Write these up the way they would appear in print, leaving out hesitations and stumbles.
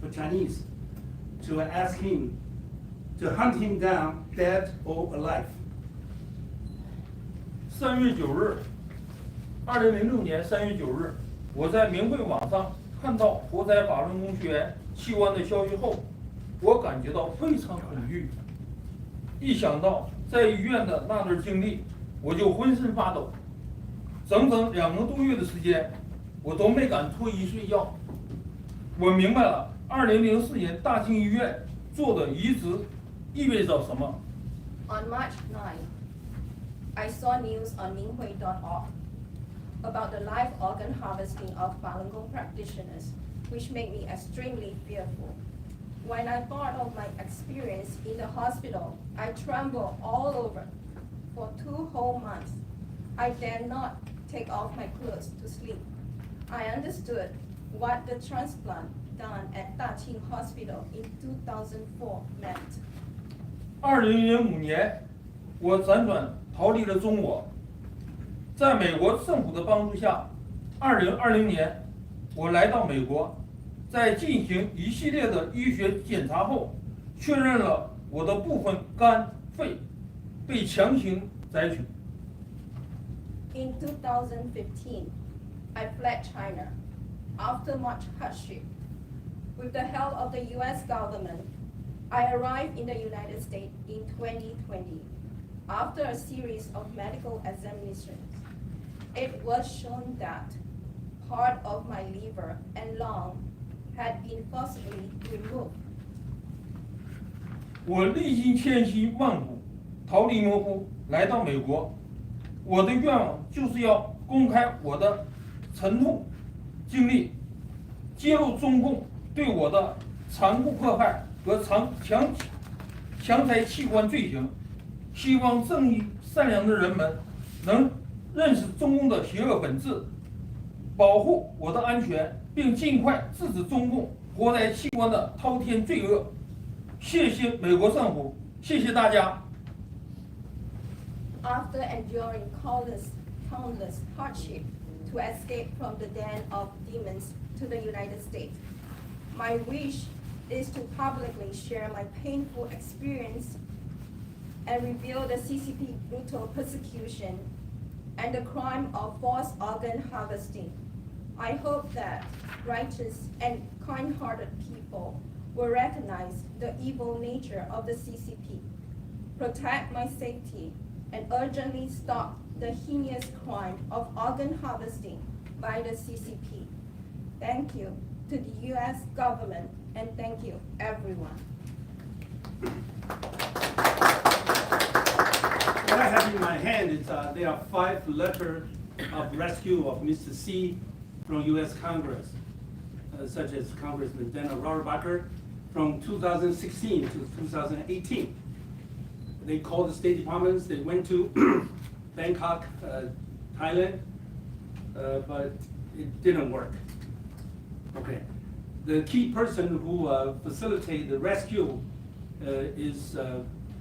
of Chinese to ask him to hunt him down, dead or alive. 3月9日，2006年3月9日，我在明慧网上看到活摘法轮功学员器官的消息后，我感觉到非常恐惧。一想到在医院的那段经历，我就浑身发抖。整整2个多月的时间，我都没敢脱衣睡觉。我明白了2004年大庆医院做的移植意味着什么。On March 9, I saw news on minghui.org about the live organ harvesting of Falun Gong practitioners, which made me extremely fearful. When I thought of my experience in the hospital, I trembled all over. For 2 whole months, I dared not take off my clothes to sleep. I understood what the transplant done at Daqing Hospital in 2004 meant. 2005年，我辗转逃离了中国，在美国政府的帮助下，2020年，我来到美国，在进行一系列的医学检查后，确认了我的部分肝、肺被强行摘取。In 2015, I fled China after much hardship. With the help of the U.S. government, I arrived in the United States in 2020 after a series of medical examinations. It was shown that part of my liver and lung had been forcibly removed. 我历经千辛万苦，逃离模糊，来到美国。我的愿望就是要公开我的沉痛经历，揭露中共对我的残酷迫害和强摘器官罪行。希望正义善良的人们能认识中共的邪恶本质，保护我的安全，并尽快制止中共活摘器官的滔天罪恶。谢谢美国政府，谢谢大家。After enduring countless hardship to escape from the den of demons to the United States, my wish is to publicly share my painful experience and reveal the CCP brutal persecution and the crime of forced organ harvesting. I hope that righteous and kind-hearted people will recognize the evil nature of the CCP, protect my safety, and urgently stop the heinous crime of organ harvesting by the CCP. Thank you to the U.S. government, and thank you, everyone. What I have in my hand is there are 5 letters of rescue of Mr. C from U.S. Congress, such as Congressman Dana Rohrabacher from 2016 to 2018. They called the State Departments. They went to Bangkok, Thailand, but it didn't work. Okay. The key person who facilitated the rescue is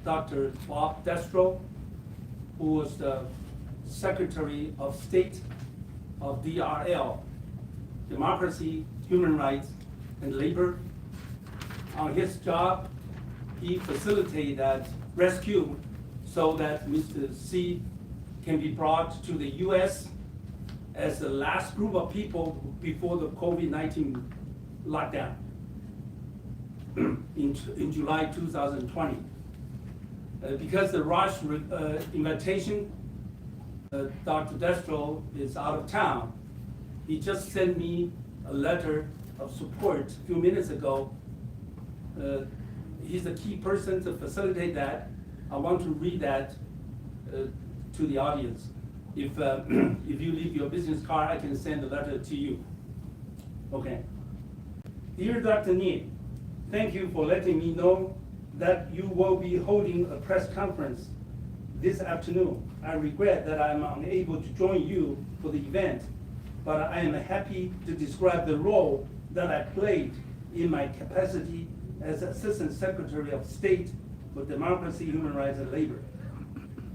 Dr. Bob Destro, who was the Secretary of State of DRL, Democracy, Human Rights, and Labor. On his job, he facilitated that rescue so that Mr. C can be brought to the U.S. as the last group of people before the COVID-19 lockdown in July 2020. Because the rush invitation, Dr. Destro is out of town. He just sent me a letter of support a few minutes ago. He's the key person to facilitate that. I want to read that to the audience. If you leave your business card, I can send the letter to you. Okay. Dear Dr. Nie, thank you for letting me know that you will be holding a press conference this afternoon. I regret that I'm unable to join you for the event, but I am happy to describe the role that I played in my capacity as Assistant Secretary of State for Democracy, Human Rights, and Labor.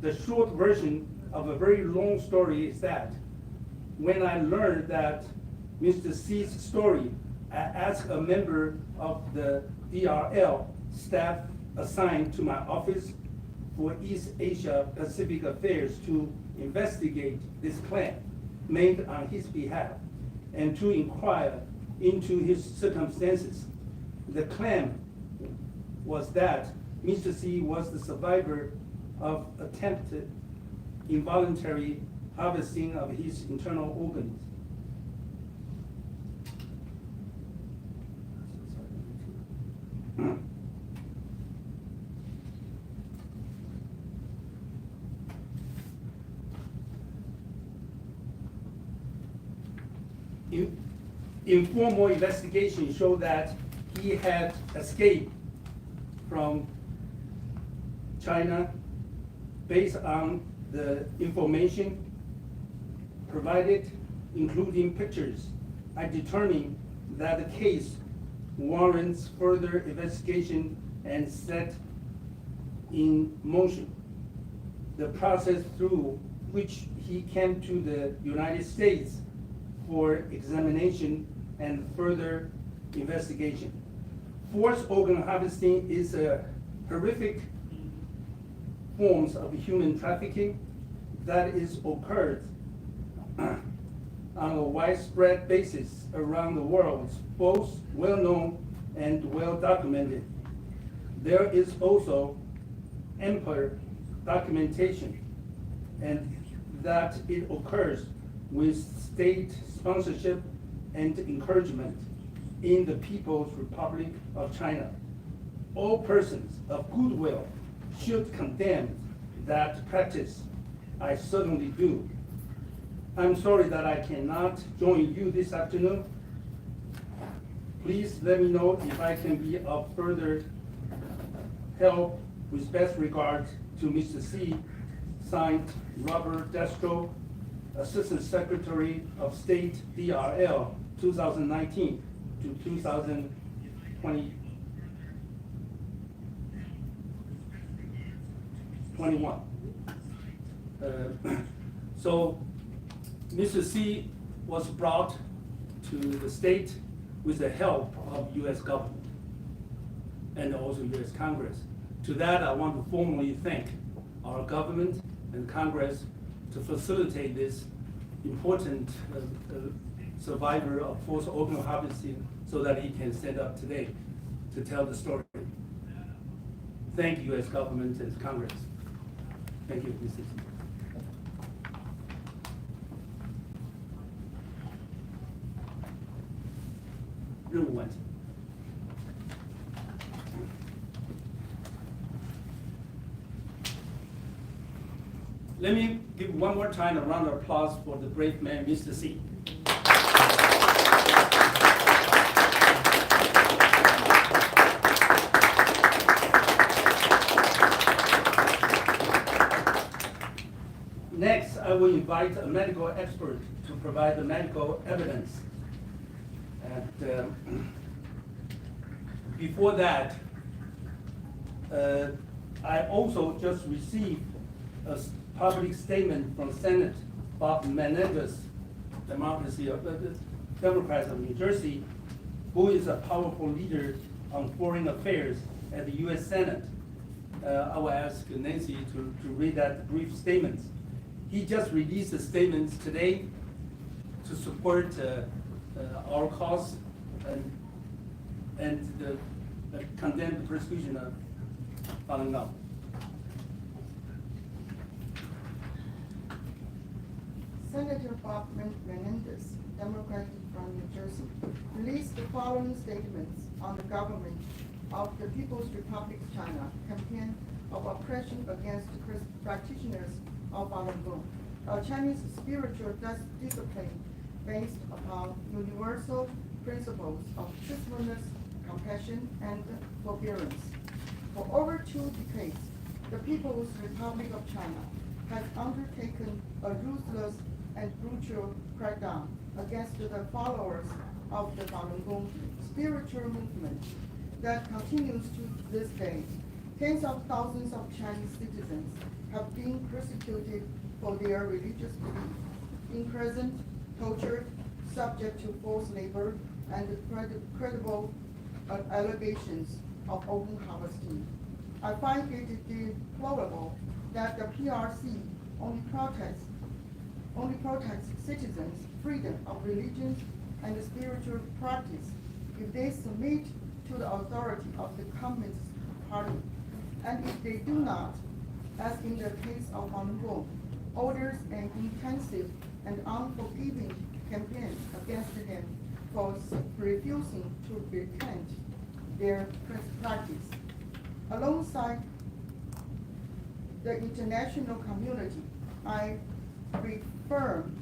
The short version of a very long story is that when I learned that Mr. C's story, asked a member of the DRL staff assigned to my office for East Asia Pacific Affairs to investigate this claim made on his behalf and to inquire into his circumstances. The claim was that Mr. C was the survivor of attempted involuntary harvesting of his internal organs. Informal investigation showed that he had escaped from China based on the information provided, including pictures. I determined that the case warrants further investigation and set in motion the process through which he came to the United States for examination and further investigation. Forced organ harvesting is a horrific forms of human trafficking that is occurred on a widespread basis around the world, both well-known and well-documented. There is also ample documentation and that it occurs with state sponsorship and encouragement in the People's Republic of China. All persons of goodwill should condemn that practice. I certainly do. I'm sorry that I cannot join you this afternoon. Please let me know if I can be of further help. With best regards to Mr. C, signed Robert Destro, Assistant Secretary of State, DRL, 2019 to 2021. So Mr. C was brought to the state with the help of U.S. government and also U.S. Congress. To that, I want to formally thank our government and Congress to facilitate this important survivor of forced organ harvesting so that he can stand up today to tell the story. Thank you, U.S. government and Congress. Thank you, Mr. C.任务完成。Let me give one more time a round of applause for the brave man, Mr. C. Next, I will invite a medical expert to provide the medical evidence. And before that, I also just received a public statement from Senate Bob Menendez, Democracy of the Democrats of New Jersey, who is a powerful leader on foreign affairs at the U.S. Senate. I will ask Nancy to read that brief statement. He just released the statements today to support our cause and condemn the persecution of Falun Gong. Senator Bob Menendez, Democrat from New Jersey, released the following statements on the government of the People's Republic of China campaign of oppression against the practitioners of Falun Gong, a Chinese spiritual discipline based upon universal principles of truthfulness, compassion, and forbearance. For over 2 decades, the People's Republic of China has undertaken a ruthless and brutal crackdown against the followers of the Falun Gong spiritual movement that continues to this day. Tens of thousands of Chinese citizens have been persecuted for their religious belief, imprisoned, tortured, subject to forced labor, and credible allegations of organ harvesting. I find it deplorable that the PRC only protects citizens' freedom of religion and spiritual practice if they submit to the authority of the Communist Party. And if they do not, as in the case of Falun Gong, orders an intensive and unforgiving campaign against them for refusing to repent their practice. Alongside the international community, I reaffirm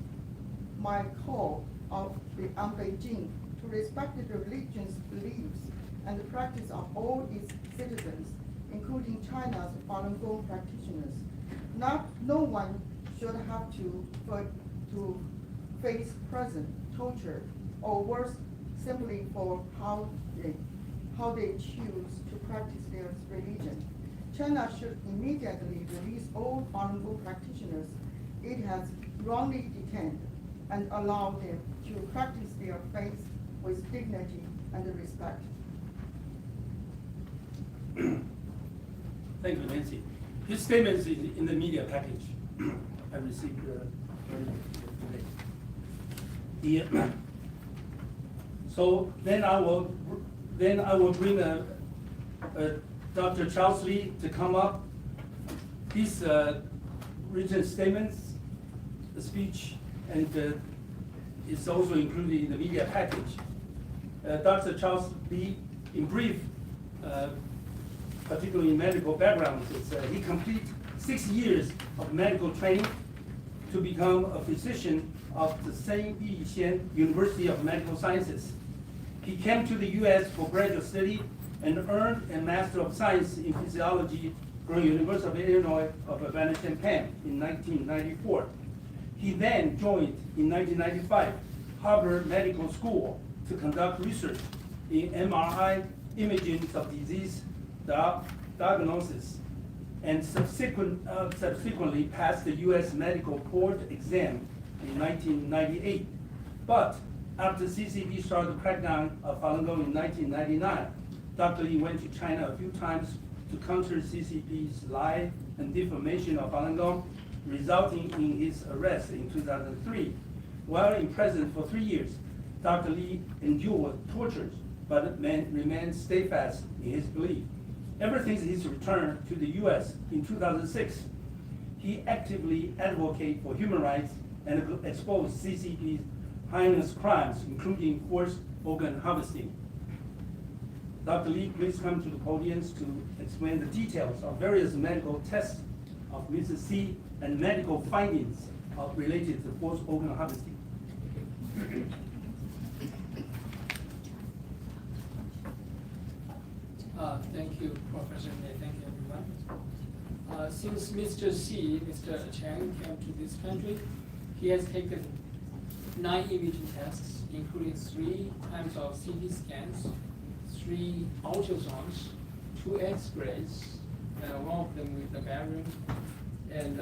my call on Beijing to respect the religion's beliefs and the practice of all its citizens, including China's Falun Gong practitioners. No one should have to face prison, torture, or worse, simply for how they choose to practice their religion. China should immediately release all Falun Gong practitioners it has wrongly detained and allow them to practice their faith with dignity and respect. Thank you, Nancy. His statement is in the media package I received today. So then I will bring Dr. Charles Lee to come up. His written statements, the speech, and is also included in the media package. Dr. Charles Lee, in brief, particularly in medical background, he completed 6 years of medical training to become a physician of the Sen Yixian University of Medical Sciences. He came to the U.S. for graduate study and earned a Master of Science in Physiology from University of Illinois of Urbana-Champaign in 1994. He then joined in 1995 Harvard Medical School to conduct research in MRI imaging of disease diagnosis, and subsequently passed the U.S. medical board exam in 1998. But after CCP started the crackdown of Falun Gong in 1999, Dr. Lee went to China a few times to counter CCP's lie and defamation of Falun Gong, resulting in his arrest in 2003. While in prison for 3 years, Dr. Lee endured tortures, but remained steadfast in his belief. Ever since his return to the U.S. in 2006, he actively advocated for human rights and exposed CCP's heinous crimes, including forced organ harvesting. Dr. Lee, please come to the podium to explain the details of various medical tests of Mrs. C and medical findings related to forced organ harvesting. Thank you, Professor May. Thank you, everyone. Since Mr. Chang came to this country, he has taken 9 imaging tests, including 3 times of CT scans, 3 ultrasounds, 2 X-rays, one of them with the barium, and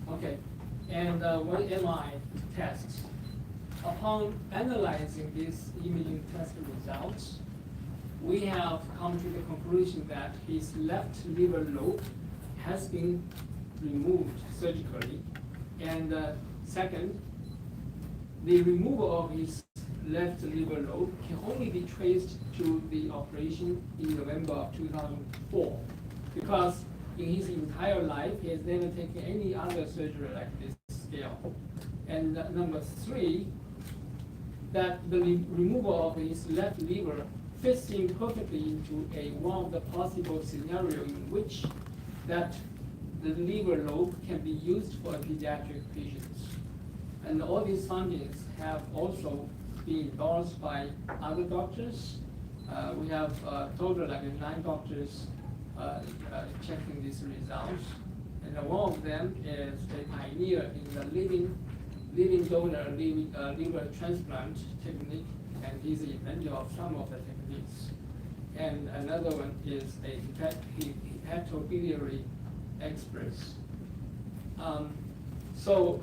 1 MRI test. Upon analyzing these imaging test results, we have come to the conclusion that his left liver lobe has been removed surgically. And second, the removal of his left liver lobe can only be traced to the operation in November of 2004, because in his entire life, he has never taken any other surgery like this scale. And number 3, that the removal of his left liver fits in perfectly into one of the possible scenarios in which that the liver lobe can be used for pediatric patients. And all these findings have also been endorsed by other doctors. We have total like 9 doctors checking these results. And one of them is a pioneer in the living donor liver transplant technique, and he's the inventor of some of the techniques. And another one is a hepatobiliary expert. So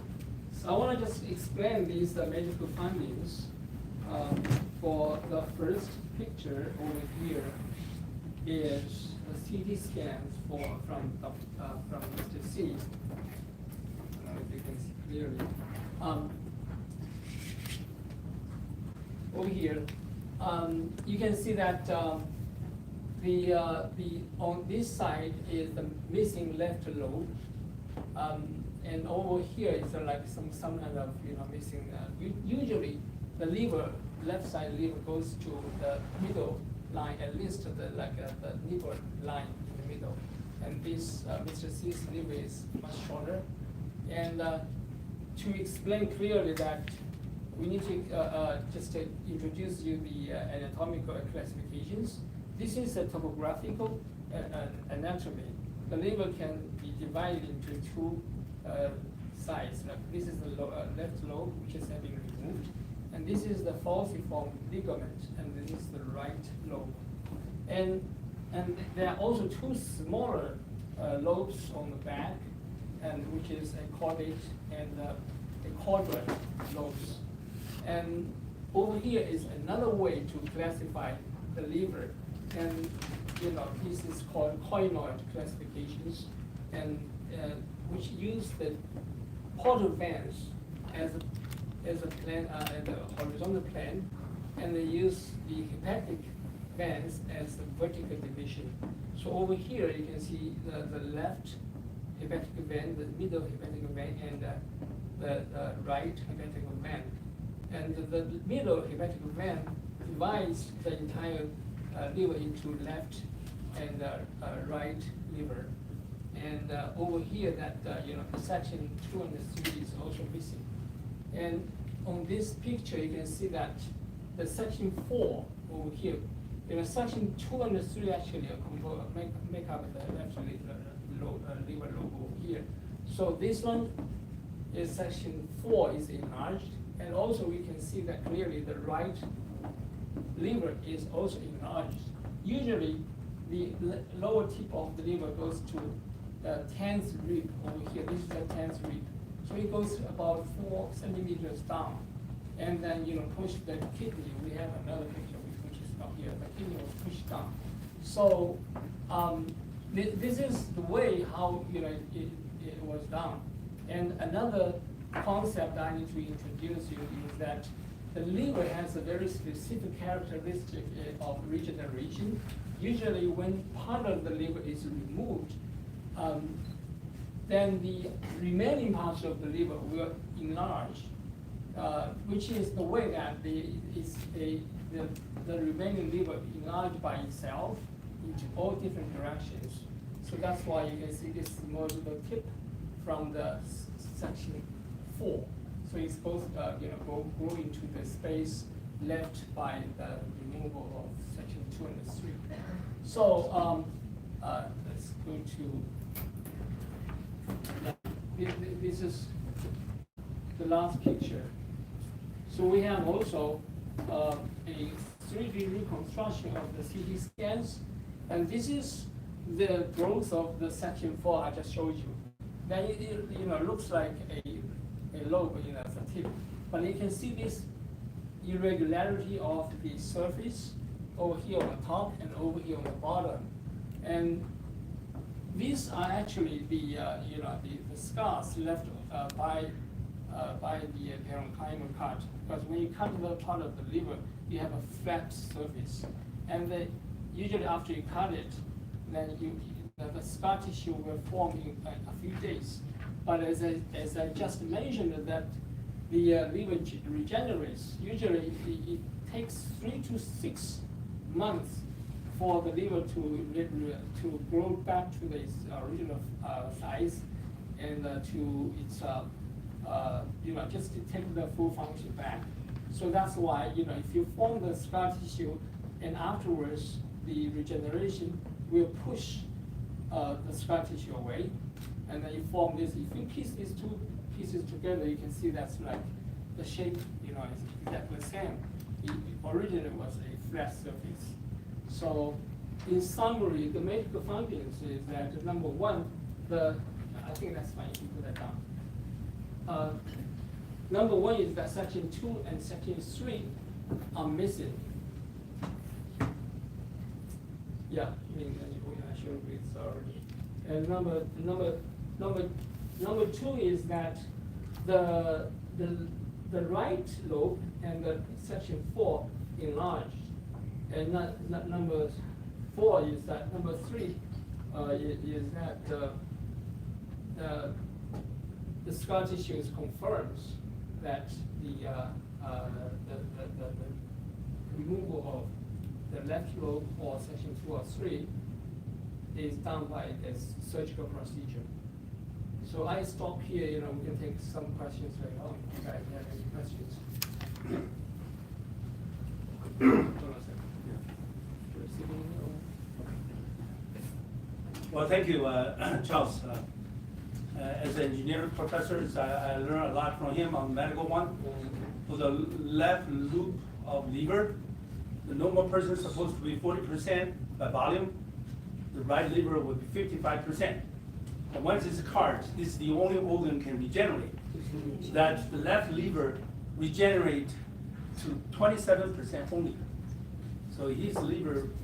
I want to just explain these medical findings. for the first picture over here is the CT scans from Mr. C. If you can see clearly. Over here, you can see that the on this side is the missing left lobe, and over here is like some kind of missing. Usually, the liver, left side liver goes to the middle line, at least the liver line in the middle, and this Mr. C's liver is much shorter. And to explain clearly that, we need to just introduce you the anatomical classifications. This is a topographical anatomy. The liver can be divided into two sides. Like this is the left lobe, which is having removed, and this is the falciform ligament, and this is the right lobe. And there are also two smaller lobes on the back, and which is a caudate and a caudal lobes. And over here is another way to classify the liver, and this is called coinoid classifications, and which use the portal veins as a plane, as a horizontal plane, and they use the hepatic veins as the vertical division. So over here you can see the left hepatic vein, the middle hepatic vein, and the right hepatic vein. And the middle hepatic vein divides the entire liver into left and right liver. And over here, that section 2 and 3 is also missing. And on this picture, you can see that the section 4 over here, section 2 and 3 actually make up the left liver lobe over here. So this one is section 4 is enlarged. And also we can see that clearly the right liver is also enlarged. Usually the lower tip of the liver goes to the 10th rib over here. This is the 10th rib. So it goes about 4 centimeters down. And then push the kidney. We have another picture which is not here. The kidney was pushed down. So this is the way how it was done. And another concept I need to introduce you is that the liver has a very specific characteristic of regeneration. Usually when part of the liver is removed, then the remaining parts of the liver will enlarge, which is the way that the remaining liver enlarged by itself into all different directions. So that's why you can see this modular tip from the section 4. So it's both go into the space left by the removal of section 2 and 3. So let's go to this is the last picture. So we have also a 3D reconstruction of the CT scans, and this is the growth of the section 4 I just showed you. Then it looks like a lobe as a tip, but you can see this irregularity of the surface over here on the top and over here on the bottom, and these are actually the scars left by the parenchymal cut. Because when you cut the part of the liver, you have a flat surface, and usually after you cut it, then the scar tissue will form in a few days. But as I just mentioned, that the liver regenerates. Usually it takes 3 to 6 months for the liver to grow back to its original size, and to its just to take the full function back. So that's why if you form the scar tissue, and afterwards the regeneration will push the scar tissue away, and then you form this. If you piece these two pieces together, you can see that's like the shape is exactly the same. It originally was a flat surface. So in summary, the medical findings is that number one, I think that's fine, you can put that down. Number one is that section 2 and section 3 are missing. Yeah, I mean, I should read already. And number two is that the right lobe and the section 4 enlarged, and number 4 is that number 3 is that the scar tissue confirms that the removal of the left lobe or section 2 or 3 is done by a surgical procedure. So I stop here, we can take some questions later on, if you guys have any questions. Well, thank you, Charles. As an engineering professor, I learned a lot from him on medical one. For the left loop of liver, the normal person is supposed to be 40% by volume. The right liver would be 55%. And once it's carved, this is the only organ can regenerate. That the left liver regenerate to 27% only. So his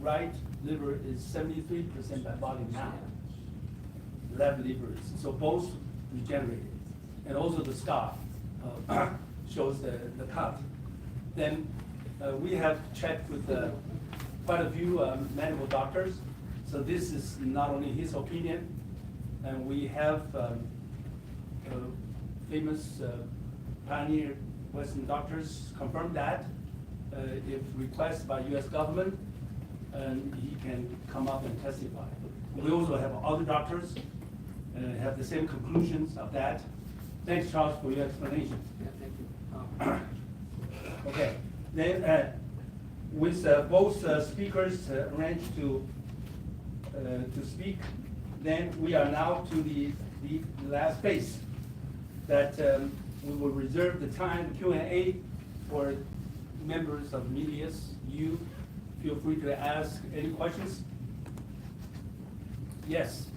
right liver is 73% by volume now. Left liver is, so both regenerated. And also the scar shows the cut. Then we have checked with quite a few medical doctors. So this is not only his opinion, and we have famous pioneer Western doctors confirm that if requested by U.S. government, and he can come up and testify. We also have other doctors have the same conclusions of that. Thanks, Charles, for your explanation. Yeah, thank you. Okay, then with both speakers arranged to speak, then we are now to the last phase that we will reserve the time Q&A for members of media. You feel free to ask any questions. Yes.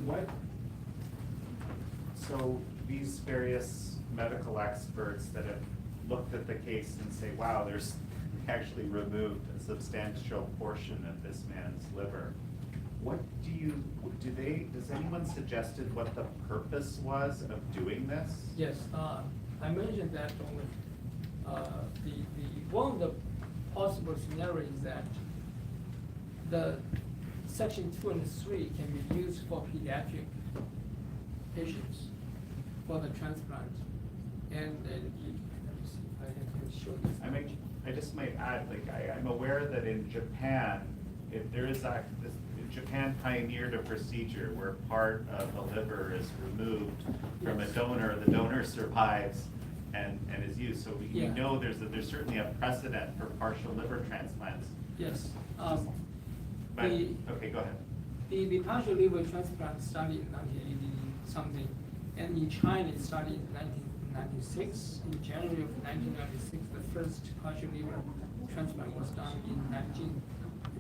What? So these various medical experts that have looked at the case and say, wow, there's actually removed a substantial portion of this man's liver. What does anyone suggested what the purpose was of doing this? Yes, I mentioned that one of the possible scenarios is that the section 2 and 3 can be used for pediatric patients for the transplant. And let me see if I can show this. I just might add, I'm aware that in Japan, if there is Japan pioneered a procedure where part of the liver is removed from a donor, the donor survives and is used. So we know there's certainly a precedent for partial liver transplants. Yes. Okay, go ahead. The partial liver transplant started in 1980 something, and in China it started in 1996. In January of 1996, the first partial liver transplant was done in Nanjing,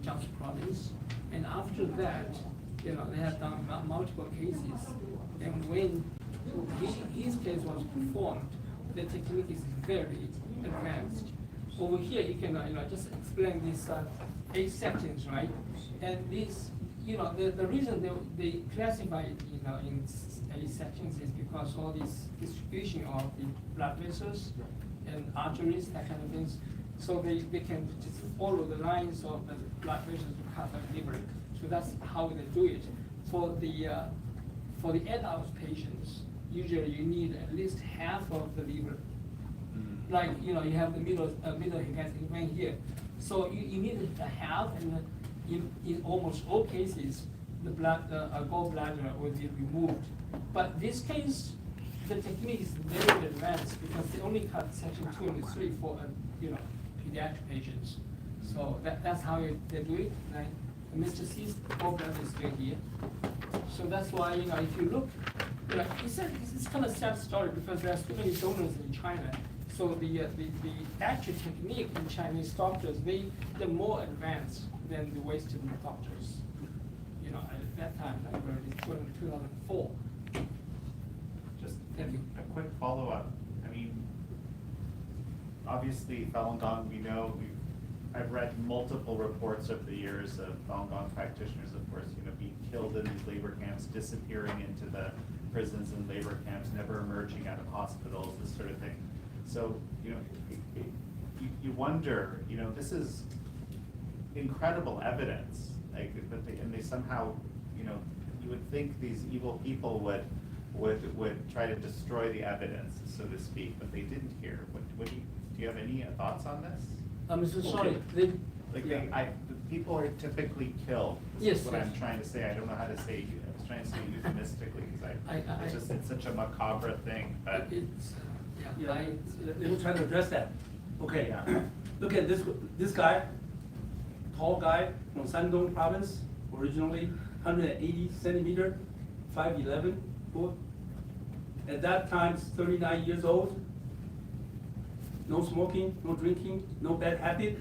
Jiangsu province. And after that, they have done multiple cases. And when his case was performed, the technique is very advanced. Over here, you can just explain these 8 sections, right? And these, the reason they classify it, in 8 sections is because all this distribution of the blood vessels and arteries, that kind of things, so they can just follow the lines of the blood vessels to cut the liver. So that's how they do it. For the adult patients, usually you need at least half of the liver. Like you have the middle hepatic vein here, so you need a half, and in almost all cases, the gallbladder will be removed. But this case, the technique is very advanced because they only cut section 2 and 3 for pediatric patients. So that's how they do it. Right? Mr. C's gallbladder is still here. So that's why if you look, it's kind of sad story because there are so many donors in China. So the actual technique in Chinese doctors, they're more advanced than the Western doctors. At that time, like in 2004. Just Thank you. a quick follow-up. I mean, obviously Falun Gong, we know, I've read multiple reports over the years of Falun Gong practitioners, of course, being killed in these labor camps, disappearing into the prisons and labor camps, never emerging out of hospitals, this sort of thing. So, you wonder, this is incredible evidence, but they somehow, you would think these evil people would try to destroy the evidence, so to speak, but they didn't here. Do you have any thoughts on this? I'm so sorry. Okay. The people are typically killed. This Yes, is what yes. I'm trying to say. I don't know how to say. I was trying to say euphemistically because it's such a macabre thing. But It's, Yeah, let me try to address that. Okay, look at this guy, tall guy from Shandong province, originally 180 centimeter, 5'11" foot. At that time, 39 years old. No smoking, no drinking, no bad habit.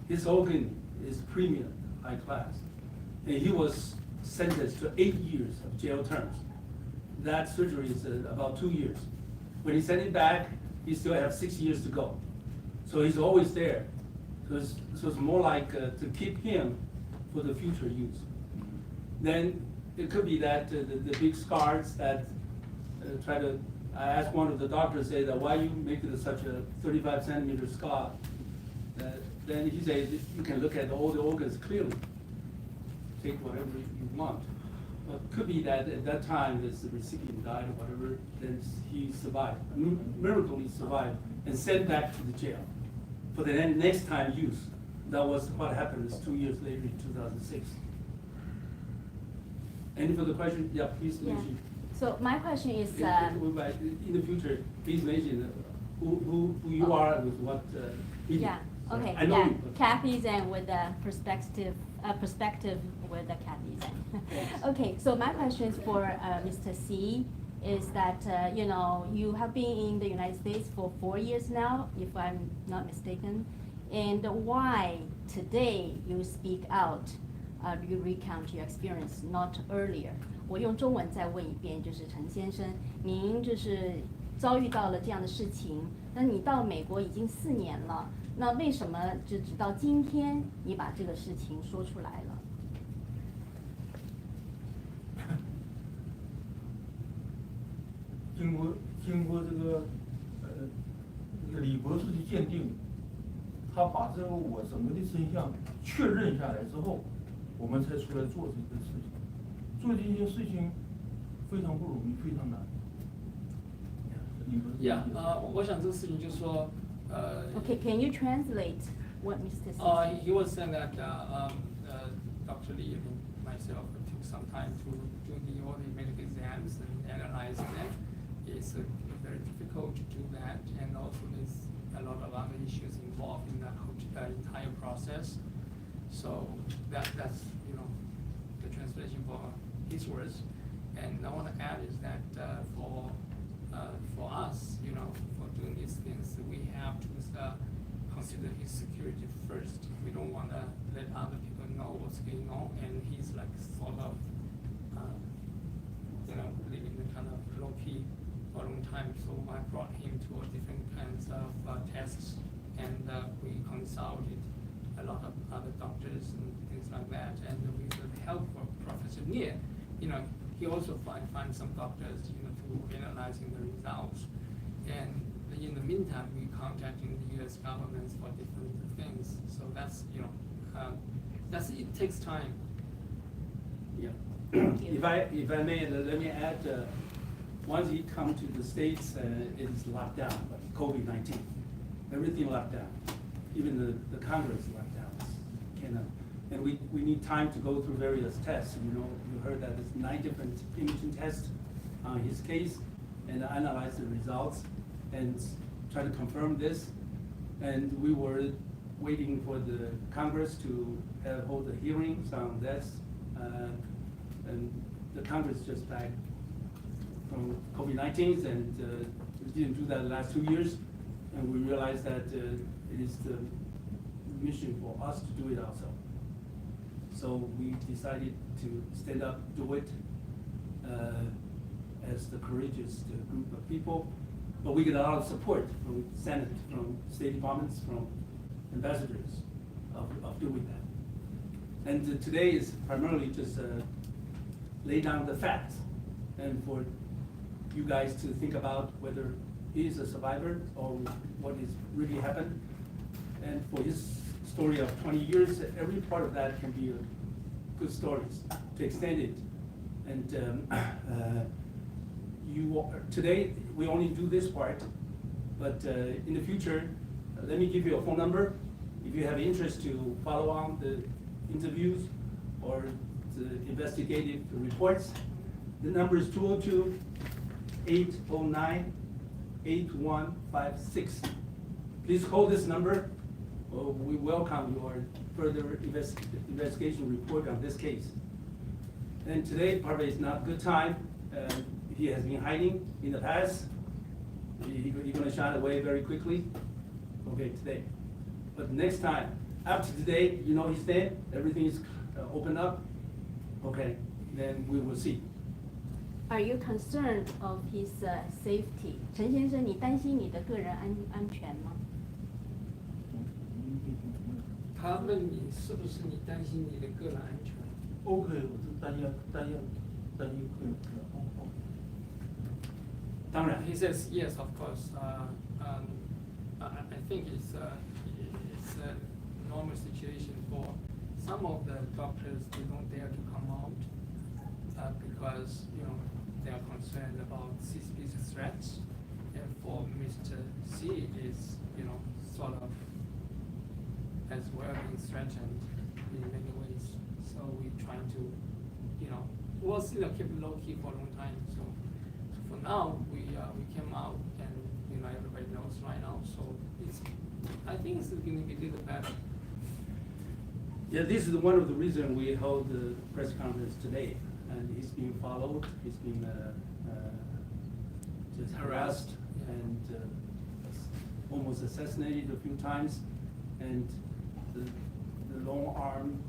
His organ is premium, high class. And he was sentenced to 8 years of jail terms. That surgery is about 2 years. When he sent it back, he still has 6 years to go. So he's always there. So it's more like to keep him for the future use. Then it could be that the big scars that I asked one of the doctors, say that why you make it such a 35 centimeter scar? Then he said, you can look at all the organs clearly. Take whatever you want. But it could be that at that time, the recipient died or whatever, then he survived. Miraculously survived and sent back to the jail for the next time use. That was what happened 2 years later in 2006. Any further questions? Yeah, please Yeah. mention. So my question is, In the future, please mention who you are with what meeting. yeah, okay, I know yeah, you, but- Kathy Zhang with the perspective with the Kathy Zhang. Okay, so my question is for Mr. C, is that, you have been in the United States for 4 years now, if I'm not mistaken, and why today you speak out, you recount your experience, not earlier? 我用中文再问一遍，就是陈先生，您就是遭遇到了这样的事情，那你到美国已经4年了，那为什么就直到今天你把这个事情说出来了？经过这个李博士的鉴定，他把这个我整个的真相确认下来之后，我们才出来做这个事情。做这件事情非常不容易，非常难。我想这个事情就是说Okay, can you translate what Mr. C said? he was saying that Dr. Li and myself took some time to do all the medical exams and analyze them. It's very difficult to do that, and also there's a lot of other issues involved in that whole entire process. So that's the translation for his words. And I want to add is that for us, for doing these things, we have to consider his security first. We don't want to let other people know what's going on, and he's like sort of, living the kind of low key for a long time. So I brought him to different kinds of tests, and we consulted a lot of other doctors and things like that. And with the help of Professor Nie, he also find some doctors, to analyzing the results. And in the meantime, we contacting the U.S. governments for different things. So that's, it takes time. Yeah. If I may, let me add, once he come to the States, it is locked down, COVID-19. Everything locked down. Even the Congress locked down. And we need time to go through various tests. You heard that there's 9 different imaging tests on his case, and analyze the results and try to confirm this. And we were waiting for the Congress to hold the hearings on this. And the Congress just back from COVID-19, and we didn't do that the last 2 years. And we realized that it is the mission for us to do it ourselves. So we decided to stand up, do it as the courageous group of people. But we get a lot of support from Senate, from State Departments, from ambassadors of doing that. And today is primarily just lay down the facts and for you guys to think about whether he is a survivor or what is really happened. And for his story of 20 years, every part of that can be a good stories to extend it. And today, we only do this part, but in the future, let me give you a phone number. If you have interest to follow on the interviews or the investigative reports, the number is 202-809-8156. Please call this number. We welcome your further investigation report on this case. And today probably is not a good time. He has been hiding in the past. He's going to shine away very quickly. Okay, today. But next time, after today, you know his name, everything is opened up. Okay, then we will see. Are you concerned of his safety? 陈先生，你担心你的个人安全吗？他问你是不是你担心你的个人安全？ OK， 我是担忧个人安全。当然 He says yes, of course. I think it's a normal situation for some of the doctors. They don't dare to come out because they are concerned about CCP's threats. And for Mr. C is sort of as well being threatened in many ways. So we try to we'll still keep it low key for a long time. So for now we came out and everybody knows right now. So I think it's going to be a little better. Yeah, this is one of the reasons we hold the press conference today. And he's being followed, he's been just harassed and almost assassinated a few times. And the long-armed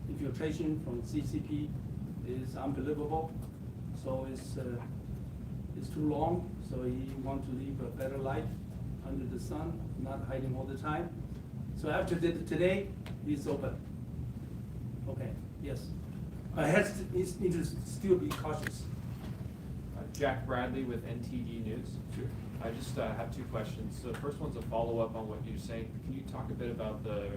infiltration from CCP is unbelievable. So it's too long. So he wants to live a better life under the sun, not hiding all the time. So after today, he's open. Okay, yes. But he needs to still be cautious. Jack Bradley with NTD News. Sure. I just have two questions. So the first one's a follow-up on what you're saying. Can you talk a bit about the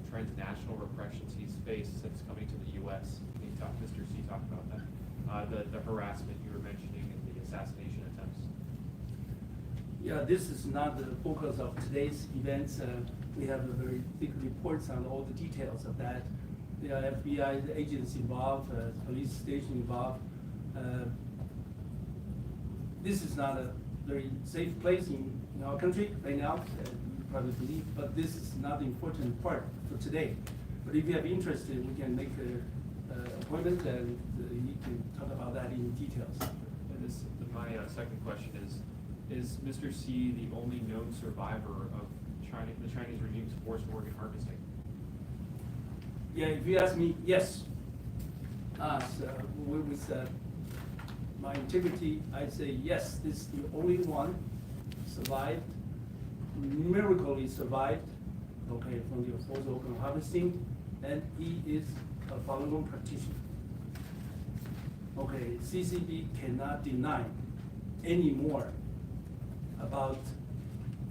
transnational repressions he's faced since coming to the U.S.? Can you talk, Mr. C, talk about that? The harassment you were mentioning and the assassination attempts. Yeah, this is not the focus of today's events. We have a very thick reports on all the details of that. There are FBI agents involved, police station involved. This is not a very safe place in our country right now, you probably believe, but this is not the important part for today. But if you have interest, we can make an appointment and you can talk about that in details. And my second question is Mr. C the only known survivor of the Chinese regime's forced organ harvesting? Yeah, if you ask me, yes. With my integrity, I'd say yes, this is the only one survived, miraculously survived, okay, from the forced organ harvesting, and he is a Falun Gong practitioner. Okay, CCP cannot deny any more about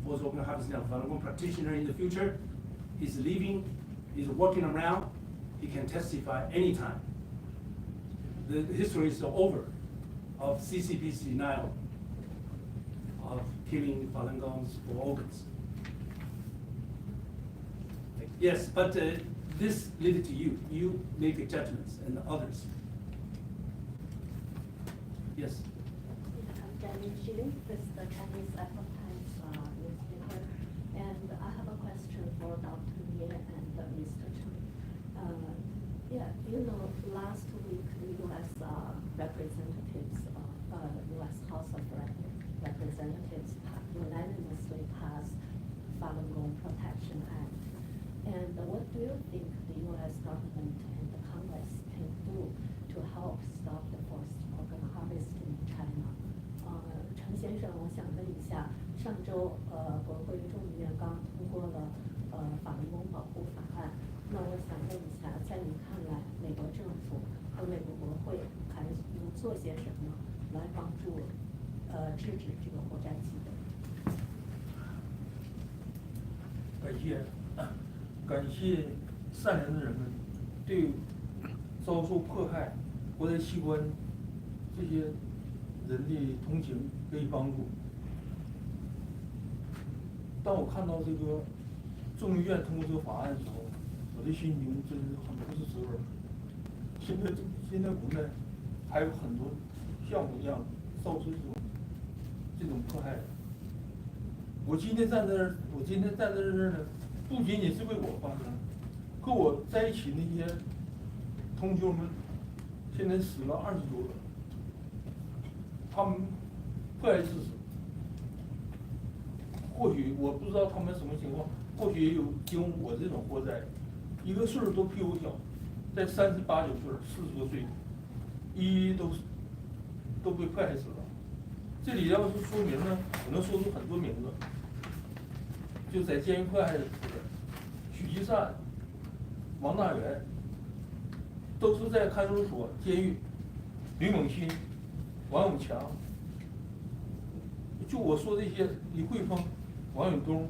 forced organ harvesting of Falun Gong practitioner in the future. He's living, he's walking around, he can testify anytime. The history is over of CCP's denial of killing Falun Gongs for organs. Yes, but this leaves it to you. You make the judgments and others. Yes. I'm Danny Xu with the Chinese Epoch Times newspaper, and I have a question for Dr. Ye and Mr. Chen. Last week the U.S. representatives, U.S. House of Representatives unanimously passed Falun Gong Protection Act. And what do you think the U.S. government and the Congress can do to help stop the forced organ harvesting in China? 陈先生，我想和美国国会还能做些什么来帮助制止这个活摘机的？感谢善良的人们对遭受迫害活摘器官这些人的同情给予帮助。当我看到这个众议院通过这个法案的时候，我的心情真是很不是滋味。现在国内还有很多像我一样遭受这种迫害的。我今天站在这儿呢，不仅仅是为我发声，和我在一起那些同学们，现在死了20多个，他们迫害致死。或许我不知道他们什么情况，或许也有经我这种活摘，一个岁数都比我小，在38、9岁、40多岁，都被迫害死了。这里要是说明呢，我能说出很多名字，就在监狱迫害的许继善、王大元，都是在看守所、监狱，吕猛新、王永强，就我说这些，李慧峰、王永东、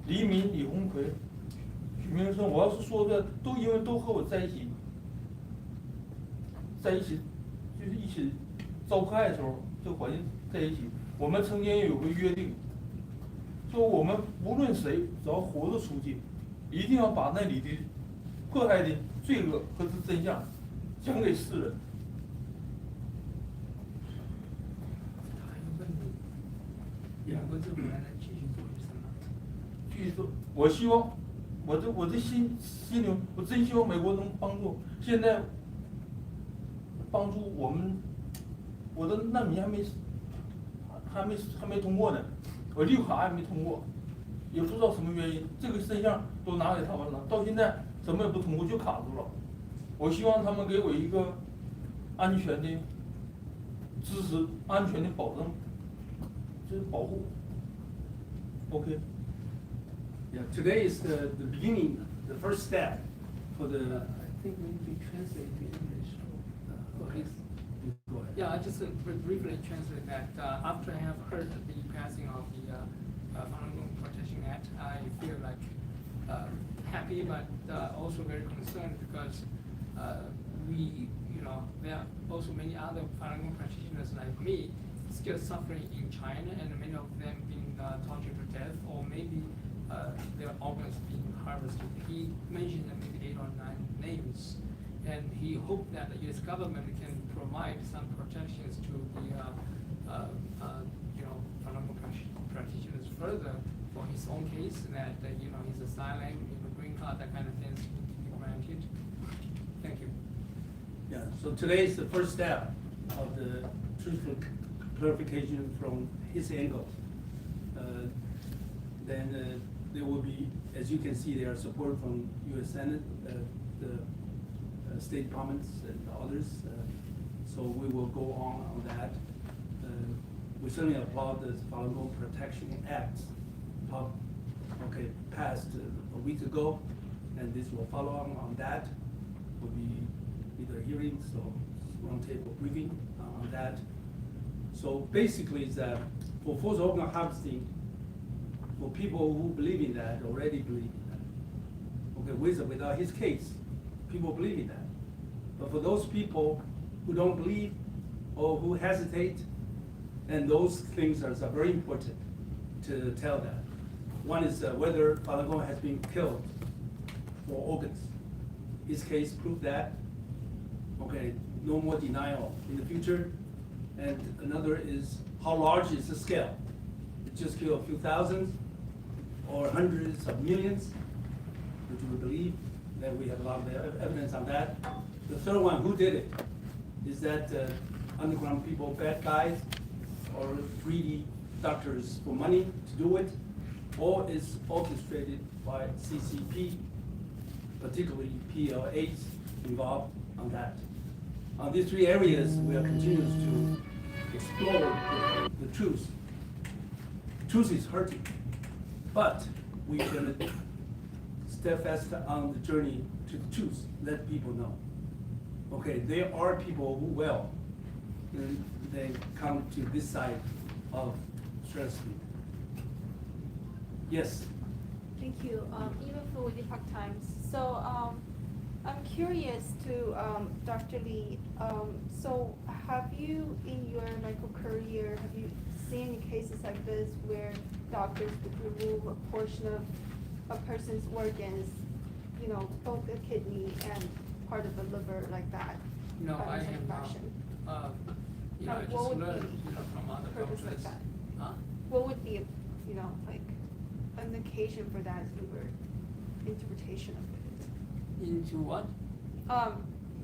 黎民、李鸿奎、许明生，我要是说的，都因为都和我在一起，就是一起遭迫害的时候，这个环境在一起。我们曾经有个约定，说我们无论谁只要活着出去，一定要把那里的迫害的罪恶和真相讲给世人。继续做，我希望，我的心灵，我真希望美国能帮助。现在帮助我们，我的难民还没通过呢，我绿卡还没通过，也不知道什么原因，这个真相都拿给他们了，到现在怎么也不通过，就卡住了。我希望他们给我一个安全的支持，安全的保证，就是保护。OK。 Yeah, today is the beginning, the first step for the. I think we need to translate to English. Okay. Go ahead. Yeah, I just briefly translate that. After I have heard the passing of the Falun Gong Protection Act, I feel like happy, but also very concerned because there are also many other Falun Gong practitioners like me still suffering in China, and many of them being tortured to death, or maybe their organs being harvested. He mentioned maybe 8 or 9 names, and he hoped that the U.S. government can provide some protections to the Falun Gong practitioners further for his own case, that his asylum, green card, that kind of things will be granted. Thank you. Yeah. So today is the first step of the truthful clarification from his angle. Then there will be, as you can see, there are support from U.S. Senate, the State Departments, and others. So we will go on that. We certainly applaud the Falun Gong Protection Act, passed a week ago, and this will follow on that. Will be either hearings or roundtable briefing on that. So basically, it's that for forced organ harvesting, for people who believe in that, already believe in that. Okay, with or without his case, people believe in that. But for those people who don't believe or who hesitate, and those things are very important to tell that. One is whether Falun Gong has been killed for organs. His case proved that. Okay, no more denial in the future. And another is how large is the scale? It just killed a few thousand or hundreds of millions, which we believe that we have a lot of evidence on that. The third one, who did it? Is that underground people, bad guys, or greedy doctors for money to do it, or is orchestrated by CCP, particularly PLAs involved on that. On these 3 areas, we are continuing to explore the truth. Truth is hurting, but we can steadfast on the journey to the truth, let people know. Okay, there are people who will, and they come to this side of Stress Street. Yes. Thank you. Even for the Park Times. So I'm curious to Dr. Lee. So have you, in your medical career, have you seen any cases like this where doctors would remove a portion of a person's organs, you know, both the kidney and part of the liver like that? No, I have not. Fashion? You know, I What just would learned, be you know, from other purpose like doctors. that? Huh? What would be, you know, like an occasion for that, your interpretation of it? Into what?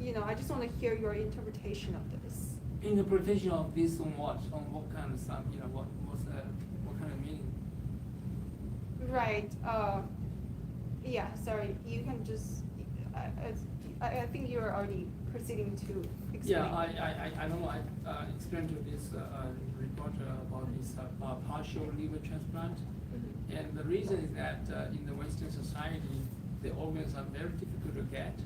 You know, I just want to hear your interpretation of this. Interpretation of this on what? On what kind of stuff? You know, what kind of meaning? Right. Yeah. Sorry. You can just. I think you're already proceeding to explain. Yeah, I know. I explained to this reporter about this partial liver transplant, and the reason is that in the Western society, the organs are very difficult to get,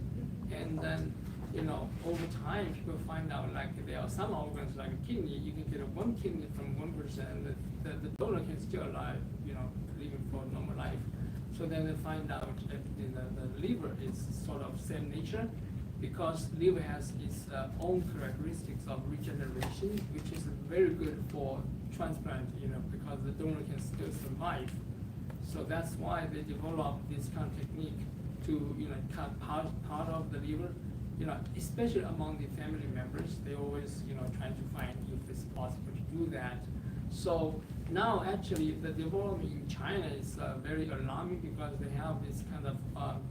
and then, you know, over time people find out like there are some organs like a kidney, you can get one kidney from one person, and the donor can still alive, you know, living for normal life. So then they find out that the liver is sort of same nature, because liver has its own characteristics of regeneration, which is very good for transplant, you know, because the donor can still survive. So that's why they developed this kind of technique to, you know, cut part of the liver, you know, especially among the family members. They always, you know, trying to find if it's possible to do that. So now actually the development in China is very alarming, because they have this kind of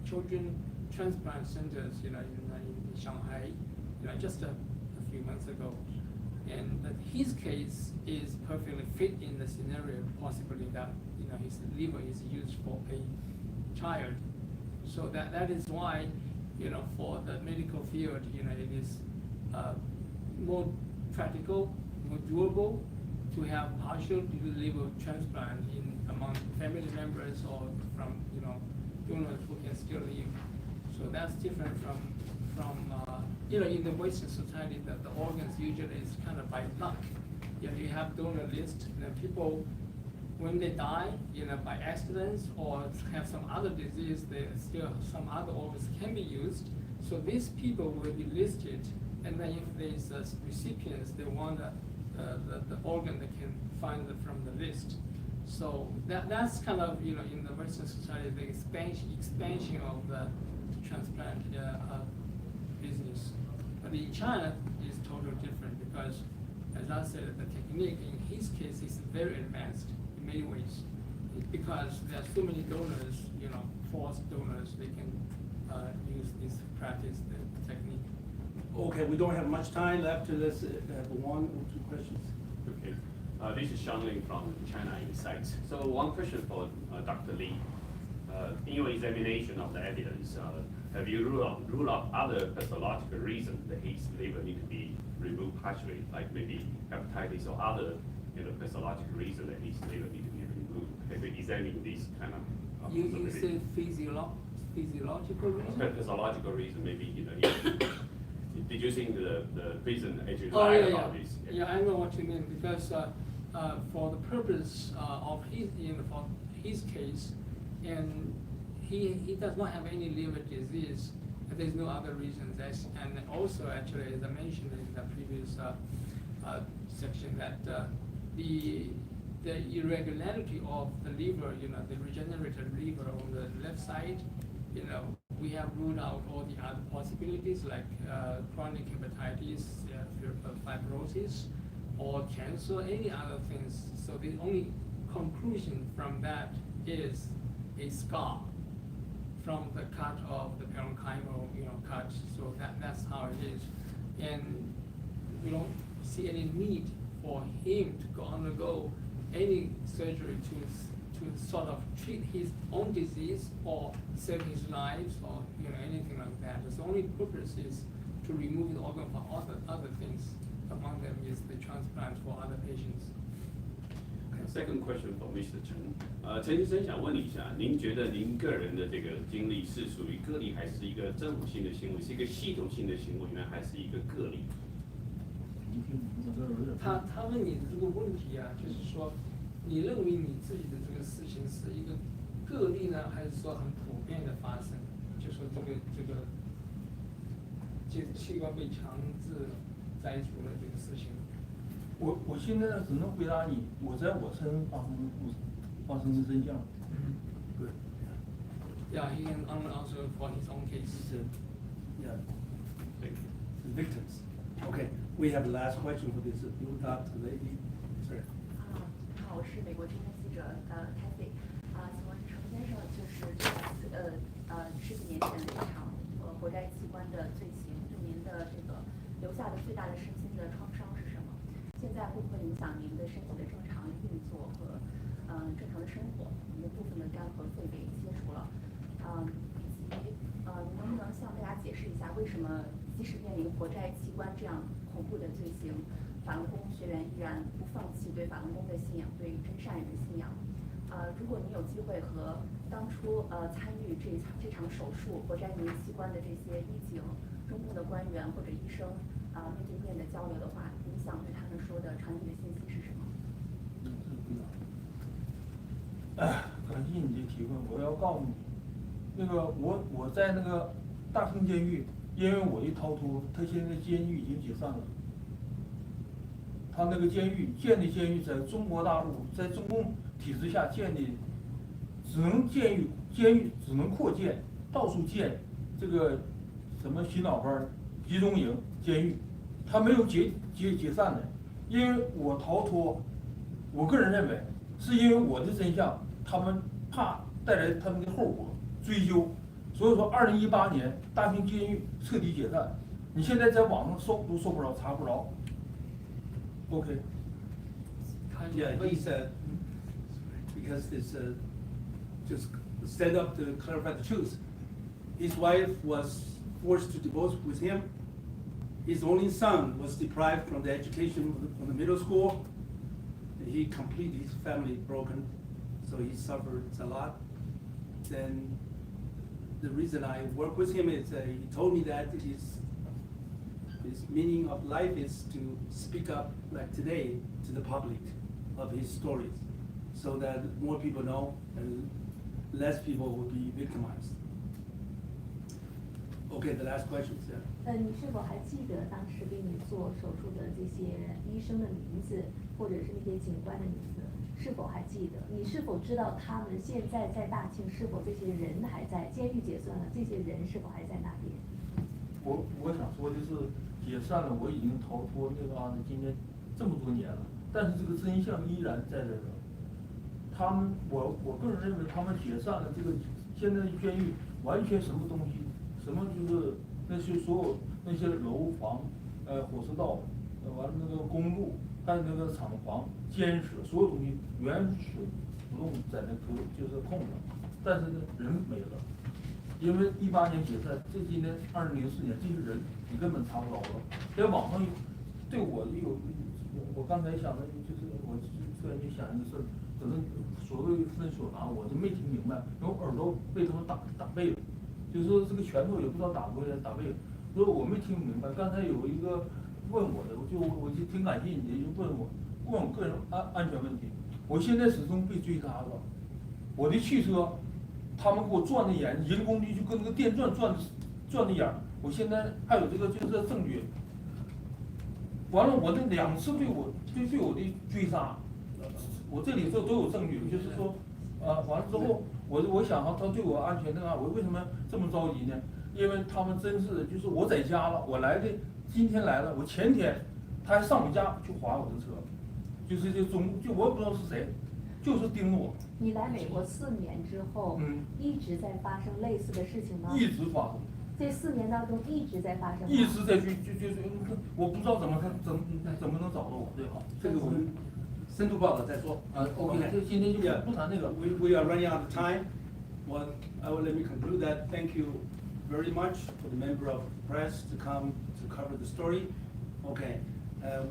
children transplant centers, you know, in Shanghai, you know, just a few months ago. And his case is perfectly fit in the scenario, possibly that, you know, his liver is used for a child. So that is why, you know, for the medical field, you know, it is more practical, more doable to have partial liver transplant among family members or from, you know, donors who can still live. So that's different from you know, in the Western society, that the organs usually is kind of by luck. You know, you have donor list, and then people, when they die, you know, by accidents or have some other disease, some other organs can be used. So these people will be listed, and then if there's recipients, they want the organ, they can find it from the list. So that's kind of, you know, in the Western society, the expansion of the transplant business. But in China, it's totally different, because, as I said, the technique in his case is very advanced in many ways. Because there are so many donors, you know, forced donors, they can use this practice, the technique. Okay, we don't have much time left. Let's have one or two questions. Okay, this is Sean Ling from China Insights. So one question for Dr. Lee. In your examination of the evidence, have you ruled out other pathological reasons that his liver need to be removed partially, like maybe hepatitis or other, you know, pathological reason that his liver need to be removed? Have you examined this kind of You say physiological reason? Pathological reason, maybe, you know, did you think the reason actually Oh, lied yeah, about yeah. this? Yeah, I know what you mean, because for the purpose of his, you know, for his case, and he does not have any liver disease. There's no other reasons. And also, actually, as I mentioned in the previous section, that the irregularity of the liver, you know, the regenerated liver on the left side, you know, we have ruled out all the other possibilities like chronic hepatitis, fibrosis, or cancer, any other things. So the only conclusion from that is a scar from the cut of the parenchymal, you know, cut. So that's how it is. And we don't see any need for him to undergo any surgery to sort of treat his own disease or save his lives or, you know, anything like that. The only purpose is to remove the organ for other things. Among them is the transplant for other patients. Okay, Second question for Mr. Chen，陈先生想问你一下，您觉得您个人的这个经历是属于个例，还是一个政府性的行为，是一个系统性的行为呢，还是一个个例？他问你的这个问题啊，就是说，你认为你自己的这个事情是一个个例呢，还是说很普遍的发生？就说这个器官被强制摘除了这个事情。我现在只能回答你，我在我身上发生的故事，发生的真相。对。Yeah, he can only answer for his own case. Yeah. The victims. Okay, we have the last question for this. You got the lady. Sorry. 你好，我是美国之音的记者Kathy。请问程先生，就是十几年前的这场活摘器官的罪行，对您的这个留下的最大的身心的创伤是什么？现在会不会影响您的身体的正常运作和正常的生活？您的部分的肝和肺被切除了，以及您能不能向大家解释一下，为什么即使面临活摘器官这样恐怖的罪行，法轮功学员依然不放弃对法轮功的信仰，对真善人的信仰？如果您有机会和当初参与这场手术活摘您器官的这些医警、中共的官员或者医生面对面的交流的话，您想对他们说的传递的信息是什么？感谢你的提问，我要告诉你，那个我在那个大坑监狱，因为我一逃脱，他现在监狱已经解散了。他那个监狱在中国大陆，在中共体制下建的，监狱只能扩建，到处建这个什么洗脑班、集中营、监狱，他没有解散的。因为我逃脱，我个人认为是因为我的真相，他们怕带来他们的后果追究，所以说2018年大坑监狱彻底解散，你现在在网上搜都搜不着，查不着。Okay. Yeah, he said, because this, just stand up to clarify the truth. His wife was forced to divorce with him. His only son was deprived from the education from the middle school. He completely, his family broken, so he suffered a lot. Then the reason I work with him is he told me that his meaning of life is to speak up, like today, to the public of his stories, so that more people know and less people will be victimized. Okay, the last question, sir. 你是否还记得当时给你做手术的这些医生的名字，或者是那些警官的名字？是否还记得？你是否知道他们现在在大庆？是否这些人还在？监狱解散了，这些人是否还在那边？我想说的是，解散了，我已经逃脱那个案子，今年这么多年了，但是这个真相依然在这儿。他们，我个人认为，他们解散了这个现在的监狱，完全什么东西，什么就是那些所有那些楼房，火车道，完了那个公路，还有那个厂房、监舍，所有东西原水不动在那就是空着，但是呢人没了。因为18年解散，这今年2004年，这些人你根本查不着了。在网上对我我刚才想的就是，我突然就想一个事儿，可能所谓分所拿，我就没听明白，因为耳朵被他们打背了，就是说这个拳头也不知道打过来打背了，所以我没听明白。刚才有一个问我的，我就挺感谢你的，就问我个人安全问题。我现在始终被追杀着，我的汽车。他们给我转的眼，人工的就跟那个电钻转的眼儿。我现在还有这个就是证据。完了，我这2次对我的追杀，我这里都有证据，就是说，完了之后，我想他对我安全我为什么这么着急呢？因为他们真是就是我在家了，我来的今天来了，我前天他还上我家去划我的车，就我也不知道是谁。就是盯着我。你来美国4年之后，一直在发生类似的事情吗？一直发生。这4年当中一直在发生。一直在就是我不知道怎么能找到我，对吧？这个我们深度报道再说。OK， 今天就不谈那个。We are running out of time. Let me conclude that. Thank you very much for the member of the press to come to cover the story. Okay,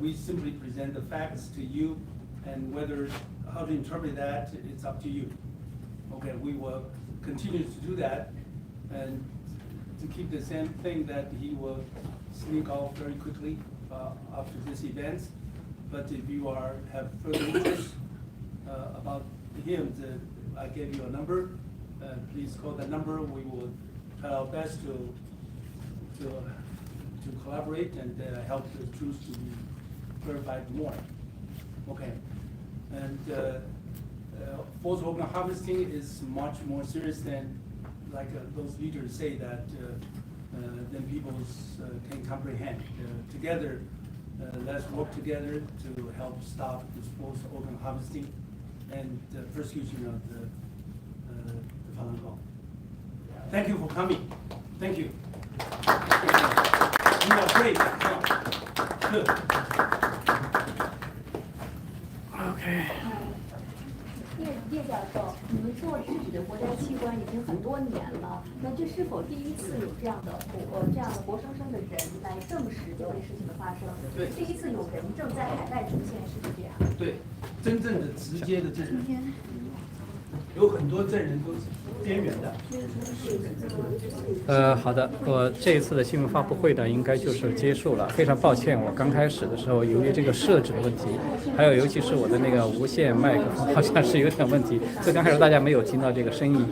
we simply present the facts to you, and whether how to interpret that, it's up to you. Okay, we will continue to do that and to keep the same thing that he will sneak off very quickly after this event. But if you have further interest about him, I gave you a number. Please call that number. We will try our best to collaborate and help the truth to be clarified more. Okay, and forced organ harvesting is much more serious than like those leaders say that then people can comprehend. Together, let's work together to help stop this forced organ harvesting and the persecution of the Falun Gong. Thank you for coming. Thank you. You are great. Good. Okay. 叶教授，你们做制止的活摘器官已经很多年了，那这是否第一次有这样的活生生的人来证实这件事情的发生？对，第一次有人证在海外出现，是不是这样？对，真正的直接的证人，有很多证人都是边缘的。好的，我这一次的新闻发布会呢，应该就是结束了。非常抱歉，我刚开始的时候由于这个设置的问题，还有尤其是我的那个无线麦克风好像是有点问题，所以刚开始大家没有听到这个声音。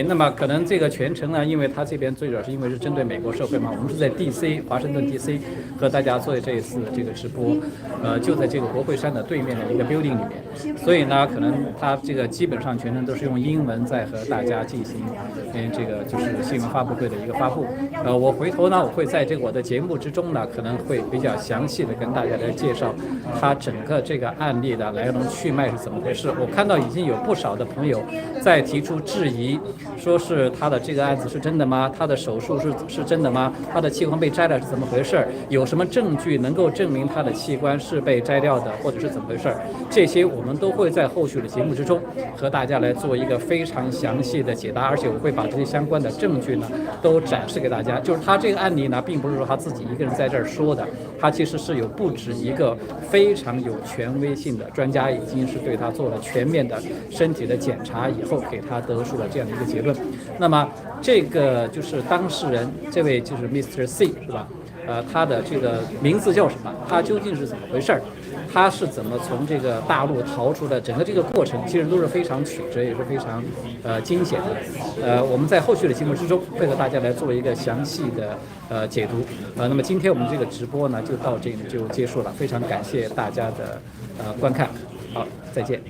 那么可能这个全程呢，因为他这边最主要是因为是针对美国社会嘛，我们是在 DC 华盛顿 DC 和大家做这一次这个直播，就在这个国会山的对面的一个 building 里面，所以呢，可能他这个基本上全程都是用英文在和大家进行，这个就是新闻发布会的一个发布。我回头呢，我会在这个我的节目之中呢，可能会比较详细的跟大家来介绍他整个这个案例的来龙去脉是怎么回事。我看到已经有不少的朋友在提出质疑，说是他的这个案子是真的吗？他的手术是真的吗？他的器官被摘了是怎么回事？有什么证据能够证明他的器官是被摘掉的，或者是怎么回事？这些我们都会在后续的节目之中和大家来做一个非常详细的解答，而且我会把这些相关的证据呢都展示给大家。就是他这个案例呢，并不是说他自己一个人在这儿说的，他其实是有不止一个非常有权威性的专家，已经是对他做了全面的身体的检查以后，给他得出了这样的一个结论。那么这个就是当事人，这位就是 Mr. C 是吧？他的这个名字叫什么？他究竟是怎么回事？他是怎么从这个大陆逃出的？整个这个过程其实都是非常曲折，也是非常惊险的。我们在后续的节目之中会和大家来做一个详细的解读。那么今天我们这个直播呢就到这里就结束了，非常感谢大家的观看，好，再见。